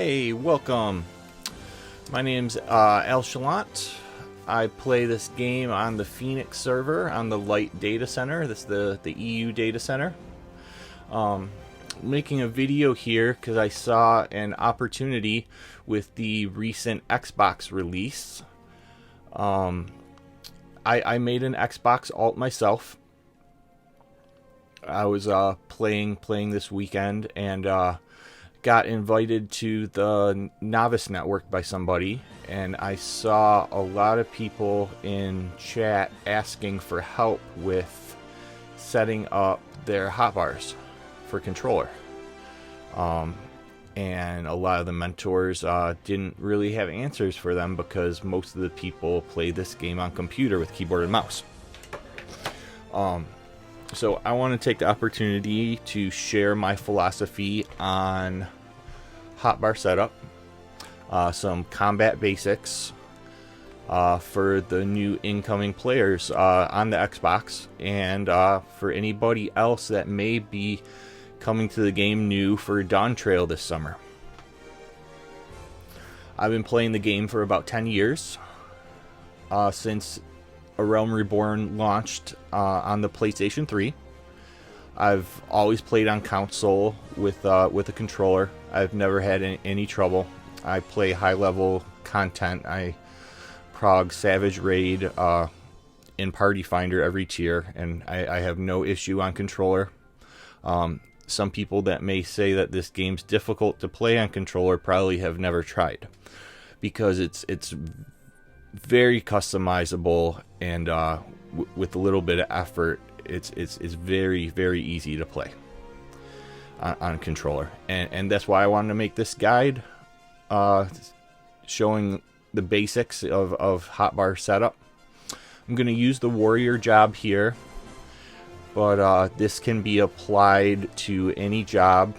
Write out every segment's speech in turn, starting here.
Hey, welcome. My name's Ffxiv. I play this game on the Phoenix server on the Light data center. This is the EU data center. Making a video here because I saw an opportunity with the recent Xbox release. I made an Xbox alt myself. I was playing this weekend and got invited to the Novice Network by somebody, and I saw a lot of people in chat asking for help with setting up their Hotbars for controller. And a lot of the mentors didn't really have answers for them because most of the people play this game on computer with keyboard and mouse. So I want to take the opportunity to share my philosophy on Hotbar setup, some combat basics for the new incoming players on the Xbox, and for anybody else that may be coming to the game new for Dawn Trail this summer. I've been playing the game for about 10 years, since A Realm Reborn launched on the PlayStation 3. I've always played on console with a controller. I've never had any trouble. I play high-level content. I prog Savage Raid in Party Finder every tier, and I have no issue on controller. Some people that may say that this game's difficult to play on controller probably have never tried, because it's very customizable, and with a little bit of effort, it's very, very easy to play on controller. And that's why I wanted to make this guide showing the basics of Hotbar setup. I'm going to use the warrior job here, but this can be applied to any job,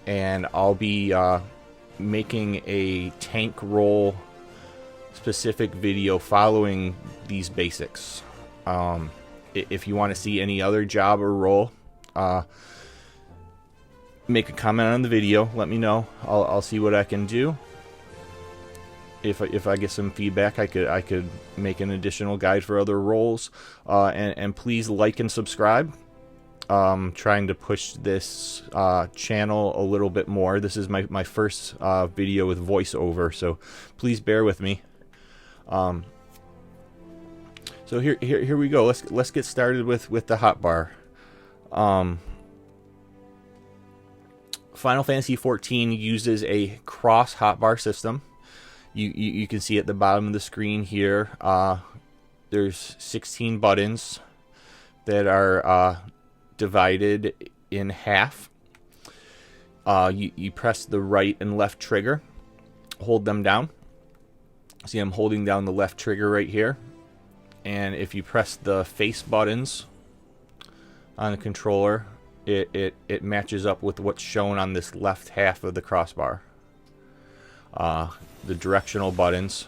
and I'll be making a tank role specific video following these basics. If you want to see any other job or role, make a comment on the video. Let me know. I'll see what I can do. If I get some feedback, I could make an additional guide for other roles. And please like and subscribe. Trying to push this channel a little bit more. This is my first video with voiceover, so please bear with me. So here we go. Let's get started with the Hotbar. Final Fantasy XIV uses a cross Hotbar system. You can see at the bottom of the screen here, there's 16 buttons that are divided in half. You press the right and left trigger, hold them down. See, I'm holding down the left trigger right here, and if you press the face buttons on the controller, it matches up with what's shown on this left half of the crossbar. The directional buttons,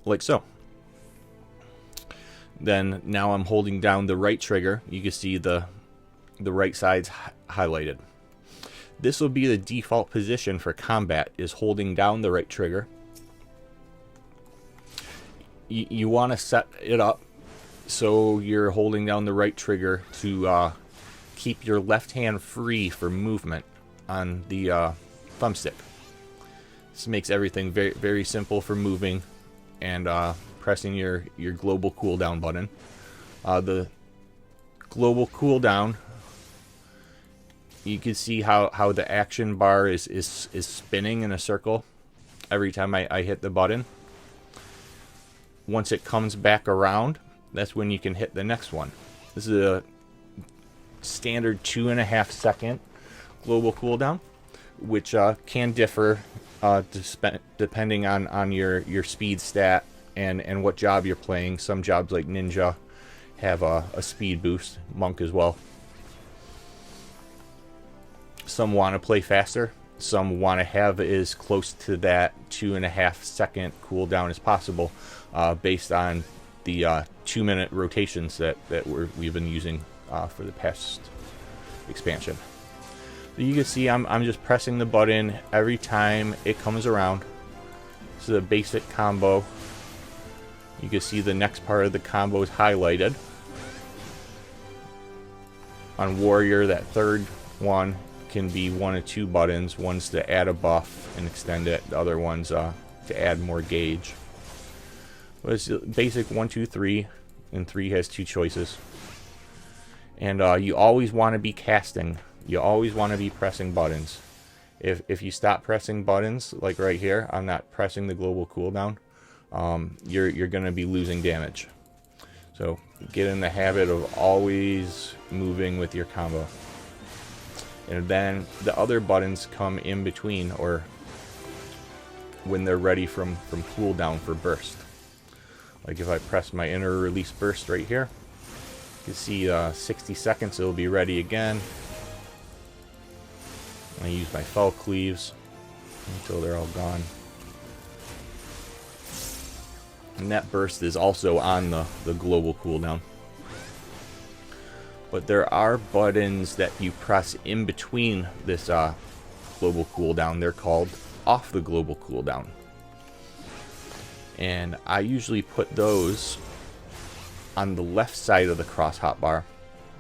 like so. Then now I'm holding down the right trigger. You can see the right side's highlighted. This will be the default position for combat, is holding down the right trigger. You want to set it up so you're holding down the right trigger to keep your left hand free for movement on the thumbstick. This makes everything very, very simple for moving and pressing your global cooldown button. The global cooldown, you can see how the action bar is spinning in a circle every time I hit the button. Once it comes back around, that's when you can hit the next one. This is a standard 2.5 second global cooldown, which can differ depending on your speed stat and what job you're playing. Some jobs like Ninja have a speed boost, Monk as well. Some want to play faster. Some want to have as close to that 2.5 second cooldown as possible, based on the 2-minute rotations that we've been using for the past expansion. So you can see I'm just pressing the button every time it comes around. This is a basic combo. You can see the next part of the combo is highlighted. On Warrior, that third one can be one of two buttons. One's to add a buff and extend it. The other one's to add more gauge. But it's basic 1, 2, 3, and 3 has two choices. And you always want to be casting. You always want to be pressing buttons. If you stop pressing buttons, like right here, I'm not pressing the global cooldown, you're going to be losing damage. So get in the habit of always moving with your combo. And then the other buttons come in between, or when they're ready from cooldown for burst. Like if I press my inner release burst right here, you can see 60 seconds it'll be ready again. I use my Ffxiv until they're all gone. And that burst is also on the global cooldown. But there are buttons that you press in between this global cooldown. They're called off the global cooldown. And I usually put those on the left side of the cross hotbar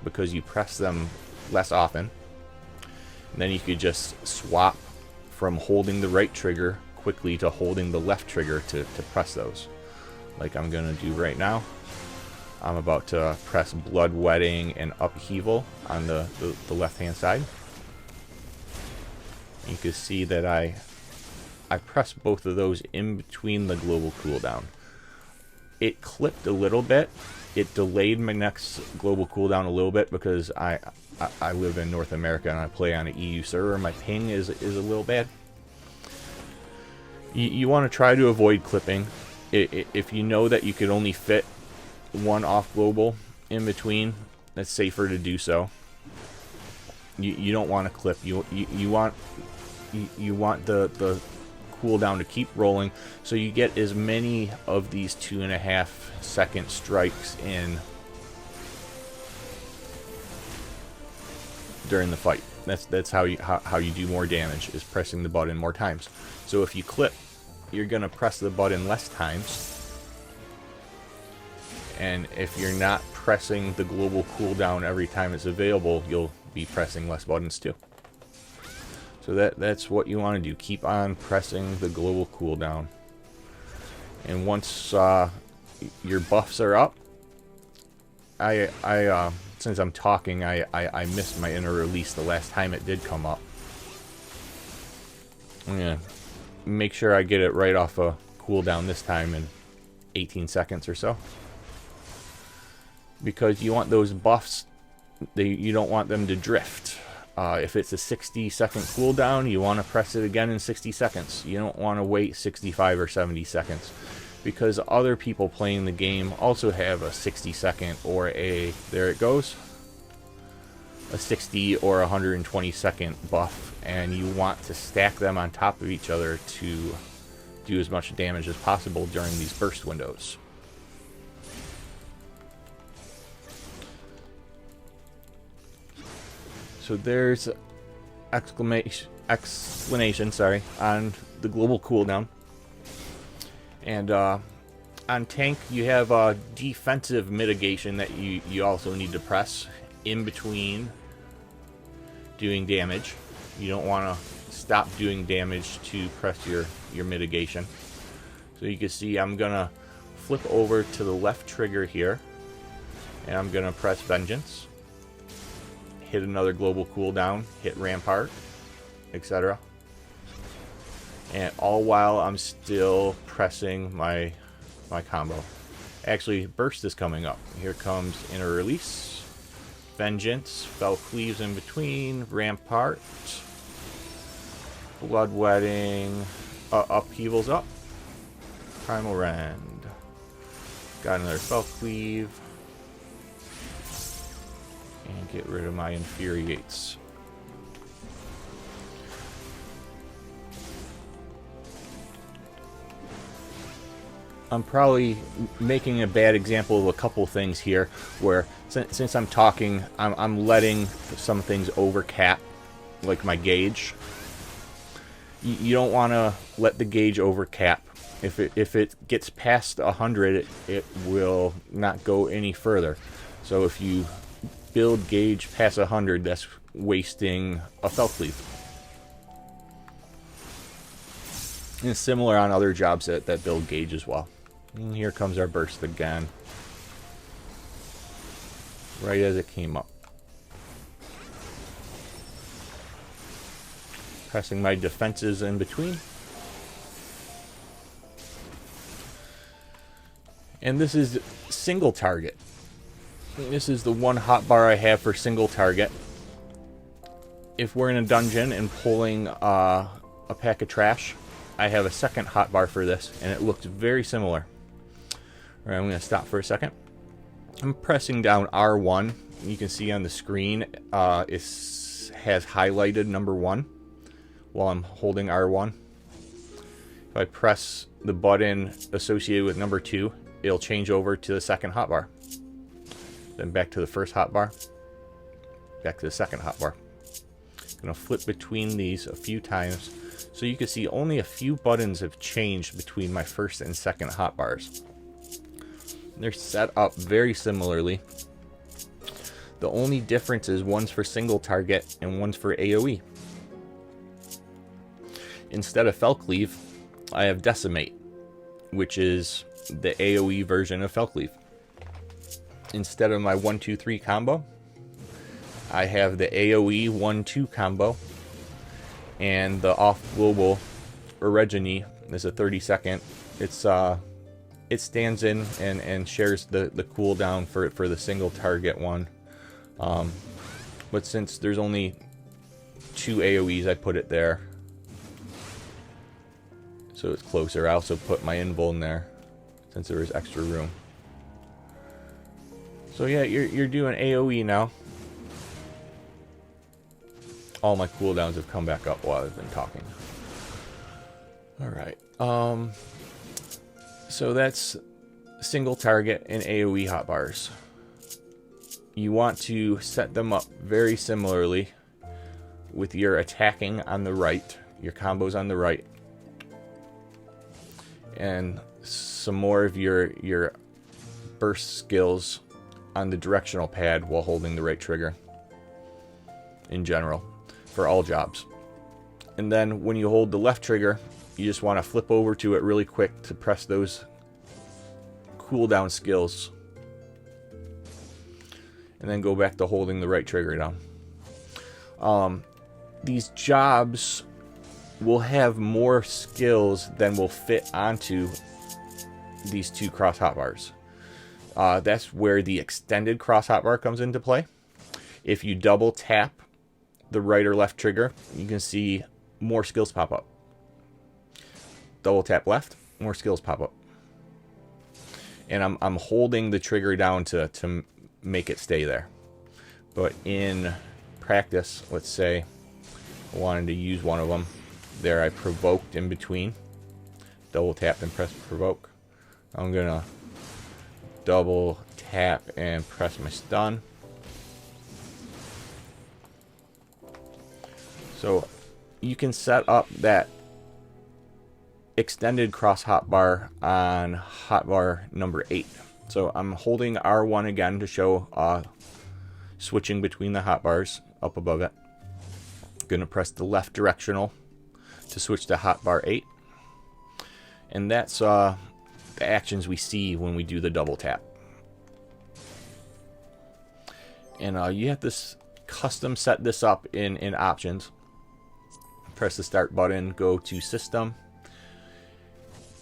because you press them less often. And then you could just swap from holding the right trigger quickly to holding the left trigger to press those. Like I'm going to do right now. I'm about to press Bloodwetting and Upheaval on the left hand side. You can see that I press both of those in between the global cooldown. It clipped a little bit. It delayed my next global cooldown a little bit because I live in North America and I play on an EU server. My ping is a little bad. You want to try to avoid clipping. If you know that you could only fit one off global in between, that's safer to do so. You don't want to clip. You want the cooldown to keep rolling, so you get as many of these 2.5 second strikes in during the fight. That's how you do more damage, is pressing the button more times. So if you clip, you're gonna press the button less times. And if you're not pressing the global cooldown every time it's available, you'll be pressing less buttons too. So that's what you want to do. Keep on pressing the global cooldown. And once your buffs are up, since I'm talking, I missed my inner release the last time it did come up. I'm gonna make sure I get it right off a cooldown this time in 18 seconds or so. Because you want those buffs, you don't want them to drift. If it's a 60-second cooldown, you want to press it again in 60 seconds. You don't want to wait 65 or 70 seconds. Because other people playing the game also have a 60-second or a, there it goes, a 60 or 120-second buff. And you want to stack them on top of each other to do as much damage as possible during these burst windows. So there's explanation, sorry, on the global cooldown. And on tank, you have a defensive mitigation that you also need to press in between doing damage. You don't want to stop doing damage to press your mitigation. So you can see I'm going to flip over to the left trigger here, and I'm going to press Vengeance. Hit another global cooldown, hit Rampart, etc. And all while I'm still pressing my combo. Actually, Burst is coming up. Here comes Inner Release, Vengeance, Ffxiv in between, Rampart, Bloodwetting, Upheaval's up, Primal Rend. Got another Ffxiv. And get rid of my Infuriates. I'm probably making a bad example of a couple things here, where since I'm talking, I'm letting some things overcap like my gauge. You don't want to let the gauge overcap. If it gets past 100, it will not go any further. So if you build gauge past 100, that's wasting a Ffxiv. And it's similar on other jobs that build gauge as well. And here comes our burst again. Right as it came up. Pressing my defenses in between. And this is single target. This is the one hotbar I have for single target. If we're in a dungeon and pulling a pack of trash, I have a second hotbar for this, and it looks very similar. Alright, I'm going to stop for a second. I'm pressing down R1. You can see on the screen it has highlighted number 1 while I'm holding R1. If I press the button associated with number 2, it'll change over to the second hotbar. Then back to the first hotbar. Back to the second hotbar. I'm going to flip between these a few times so you can see only a few buttons have changed between my first and second hotbars. They're set up very similarly. The only difference is one's for single target and one's for AoE. Instead of Ffxiv, I have Decimate, which is the AoE version of Ffxiv. Instead of my 1-2-3 combo, I have the AoE 1-2 combo, and the off global Origine is a 30-second. It stands in and shares the cooldown for the single target one. But since there's only 2 AoEs, I put it there. So it's closer. I also put my invul in there since there was extra room. So yeah, you're doing AoE now. All my cooldowns have come back up while I've been talking. Alright. So that's single target and AoE hotbars. You want to set them up very similarly with your attacking on the right, your combos on the right, and some more of your burst skills on the directional pad while holding the right trigger in general for all jobs. And then when you hold the left trigger, you just want to flip over to it really quick to press those cooldown skills, and then go back to holding the right trigger down. These jobs will have more skills than will fit onto these 2 cross hotbars. That's where the extended cross hotbar comes into play. If you double tap the right or left trigger, you can see more skills pop up. Double tap left, more skills pop up. And I'm holding the trigger down to make it stay there. But in practice, let's say I wanted to use one of them. There I provoked in between. Double tap and press provoke. I'm gonna double tap and press my stun. So you can set up that extended cross hotbar on hotbar number 8. So I'm holding R1 again to show switching between the hotbars up above it. I'm gonna press the left directional to switch to hotbar 8. And that's the actions we see when we do the double tap. And you have to custom set this up in options. Press the start button, go to system,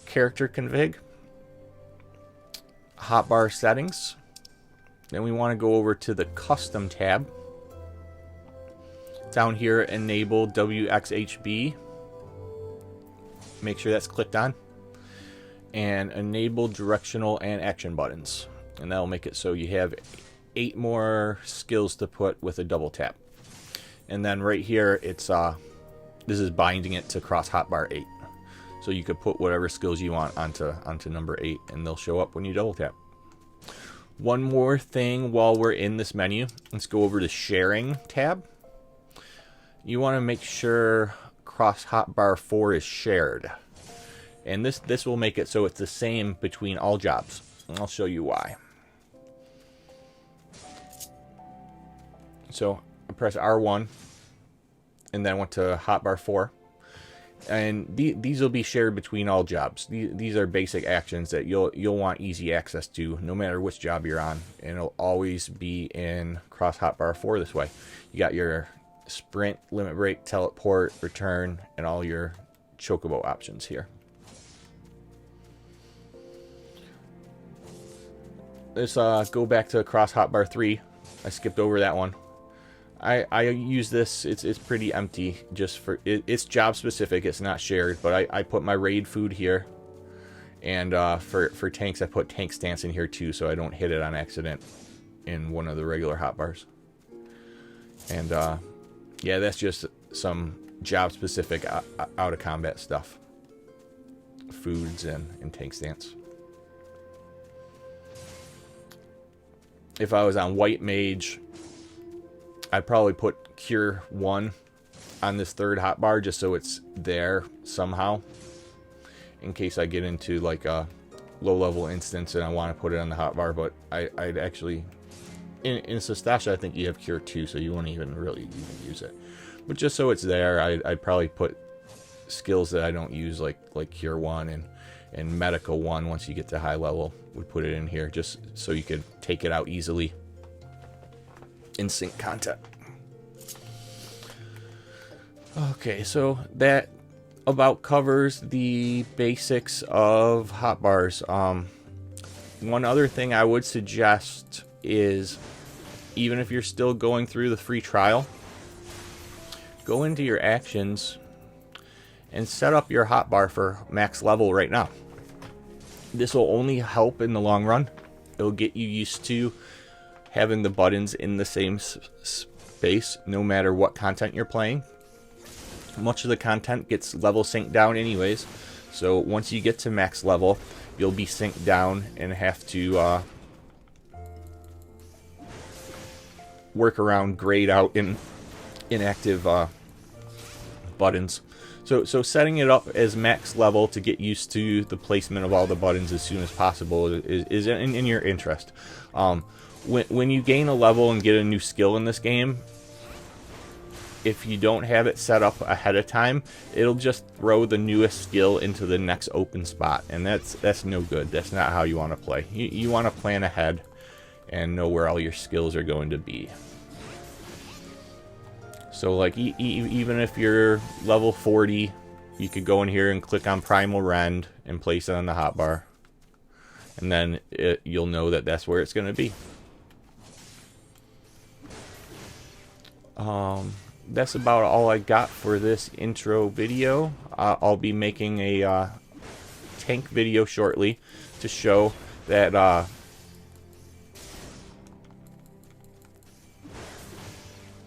character config, hotbar settings. Then we want to go over to the custom tab. Down here, enable WXHB. Make sure that's clicked on. And enable directional and action buttons. And that'll make it so you have 8 more skills to put with a double tap. And then right here, it's this is binding it to cross hotbar 8. So you could put whatever skills you want onto number 8, and they'll show up when you double tap. One more thing while we're in this menu, let's go over to sharing tab. you want to make sure cross hotbar 4 is shared. And this will make it so it's the same between all jobs. And I'll show you why. So I press R1 and then I went to hotbar 4. And these will be shared between all jobs. These are basic actions that you'll want easy access to no matter which job you're on. And it'll always be in cross hotbar 4 this way. You got your sprint, limit break, teleport, return, and all your chocobo options here. Let's go back to cross hotbar 3. I skipped over that one. I use this. It's pretty empty. Just for it's job specific. It's not shared. But I put my raid food here, and for tanks I put tank stance in here too, so I don't hit it on accident in one of the regular hotbars. And yeah, that's just some job specific out of combat stuff. Foods and tank stance. If I was on white mage, I'd probably put cure 1 on this third hotbar just so it's there somehow in case I get into like a low level instance and I want to put it on the hotbar. But I'd actually in Sastasha I think you have cure 2, so you won't even really use it. But just so it's there, I'd probably put skills that I don't use like cure 1 and medical 1 once you get to high level. Would put it in here just so you could take it out easily in sync content. Okay, so that about covers the basics of hotbars. One other thing I would suggest is, even if you're still going through the free trial, go into your actions and set up your hotbar for max level right now. This will only help in the long run. It'll get you used to having the buttons in the same space no matter what content you're playing. Much of the content gets level synced down anyways, so once you get to max level you'll be synced down and have to work around grayed out inactive buttons. So setting it up as max level to get used to the placement of all the buttons as soon as possible is in your interest. When you gain a level and get a new skill in this game, if you don't have it set up ahead of time, it'll just throw the newest skill into the next open spot, and that's no good. That's not how you want to play. You want to plan ahead and know where all your skills are going to be. So like even if you're level 40, you could go in here and click on Primal Rend and place it on the hotbar, and then you'll know that that's where it's going to be. That's about all I got for this intro video. I'll be making a tank video shortly to show that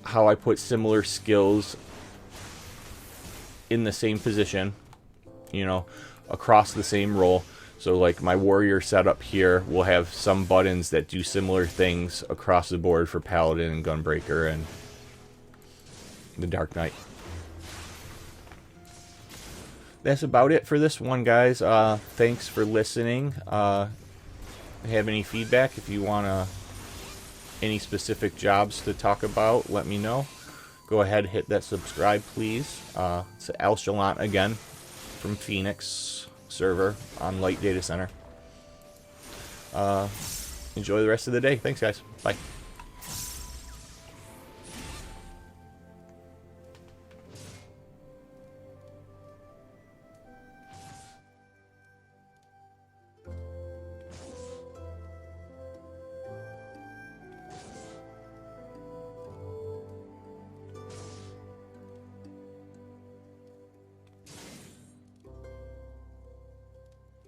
how I put similar skills in the same position, you know, across the same role. So like my warrior setup here will have some buttons that do similar things across the board for Paladin and Gunbreaker and the Dark Knight. That's about it for this one, guys. Thanks for listening. Have any feedback? If you want any specific jobs to talk about, let me know. Go ahead, hit that subscribe, please. It's Al Chalant again from Phoenix server on Light Data Center. Enjoy the rest of the day. Thanks, guys. Bye.